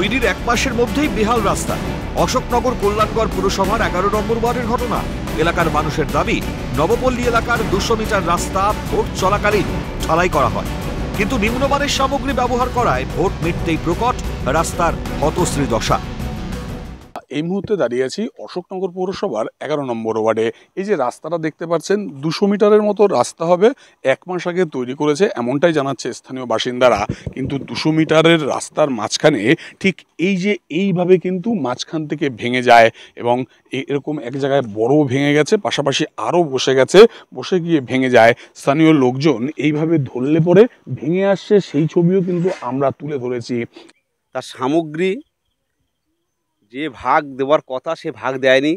তৈরির এক মাসের মধ্যেই বেহাল রাস্তা। অশোকনগর কল্যাণগড় পুরসভার 11 নম্বর ওয়ার্ডের ঘটনা। এলাকার মানুষের দাবি, নবপল্লী এলাকার 200 মিটার রাস্তা ভোট চলাকালীন ঢালাই করা হয়, কিন্তু নিম্নমানের সামগ্রী ব্যবহার করায় ভোট মিটতেই প্রকট রাস্তার হতশ্রী দশা। এই মুহূর্তে দাঁড়িয়ে আছি অশোকনগর পৌরসভার 11 নম্বর ওয়ার্ডে। এই যে রাস্তাটা দেখতে পাচ্ছেন, 200 মিটারের মতো রাস্তা হবে, 1 মাস আগে তৈরি করেছে এমনটাই জানাচ্ছে স্থানীয় বাসিন্দারা। কিন্তু 200 মিটারের রাস্তার মাঝখানে ঠিক এইভাবে কিন্তু মাঝখান থেকে ভেঙে যায় এবং এরকম এক জায়গায় বড় ভেঙে গেছে, পাশাপাশি আরও বসে গিয়ে ভেঙে যায়। স্থানীয় লোকজন এইভাবে ধরলে পরে ভেঙে আসছে, সেই ছবিও কিন্তু আমরা তুলে ধরেছি। তার সামগ্রী যে ভাগ দেওয়ার কথা সে ভাগ দেয়নি।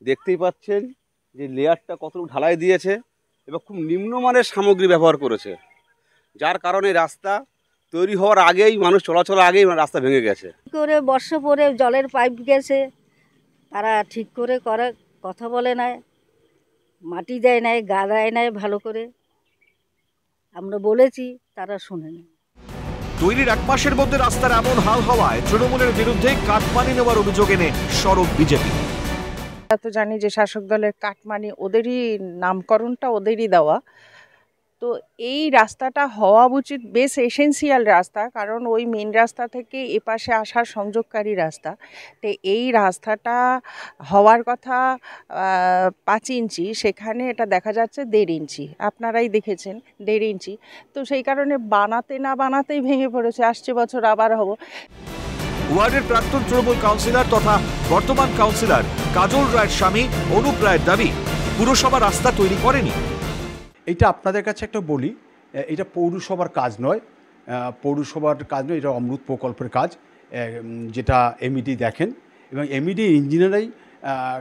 দেখতেই পাচ্ছেন যে লেয়ারটা কতটুকু ঢালাই দিয়েছে এবং খুব নিম্নমানের সামগ্রী ব্যবহার করেছে, যার কারণে রাস্তা তৈরি হওয়ার আগেই মানুষ চলাচলের আগেই রাস্তা ভেঙে গেছে। করে বর্ষা পরে জলের পাইপ গেছে, তারা ঠিক করে কথা বলে নাই, মাটি দেয় নাই, গা দেয় নাই ভালো করে। আমরা বলেছি, তারা শুনে নেই। তৈরির 1 মাসের মধ্যে রাস্তার এমন হাল হওয়ায় তৃণমূলের বিরুদ্ধে কাটমানি নেওয়ার অভিযোগ এনে সরব বিজেপি। তো জানি যে শাসক দলের কাটমানি, ওদেরই নামকরণটা ওদেরই দেওয়া। তো এই রাস্তাটা হওয়া উচিত বেশ এসেন্সিয়াল রাস্তা, কারণ ওই মেন রাস্তা থেকে এপাশে আসার সংযোগকারী রাস্তা। তো এই রাস্তাটা হওয়ার কথা 5 ইঞ্চি, সেখানে এটা দেখা যাচ্ছে 1.5 ইঞ্চি। আপনারাই দেখেছেন 1.5 ইঞ্চি। তো সেই কারণে বানাতে না বানাতেই ভেঙে পড়েছে। আসছে বছর আবার হবো। ওয়ার্ডের প্রাক্তন তৃণমূল কাউন্সিলর তথা বর্তমান কাউন্সিলর কাজল রায়ের স্বামী অনুপ রায়ের দাবি, পুরসভা রাস্তা তৈরি করেনি। এটা আপনাদের কাছে একটা বলি, এটা পৌরসভার কাজ নয়, এটা অমৃত প্রকল্পের কাজ, যেটা এমইডি দেখেন এবং এমইডি ইঞ্জিনিয়াররাই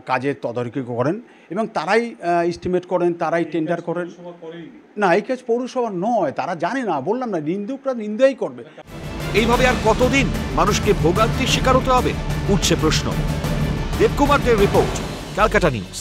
কাজের তদারকি করেন এবং তারাই এস্টিমেট করেন, তারাই টেন্ডার করেন। না, এই কাজ পৌরসভা নয়, তারা জানে না, বললাম না, নিন্দুকরা নিন্দাই করবে। এইভাবে আর কতদিন মানুষকে ভোগান্তির শিকার হতে হবে, উঠছে প্রশ্ন। দেবকুমার দের রিপোর্ট, ক্যালকাটা নিউজ।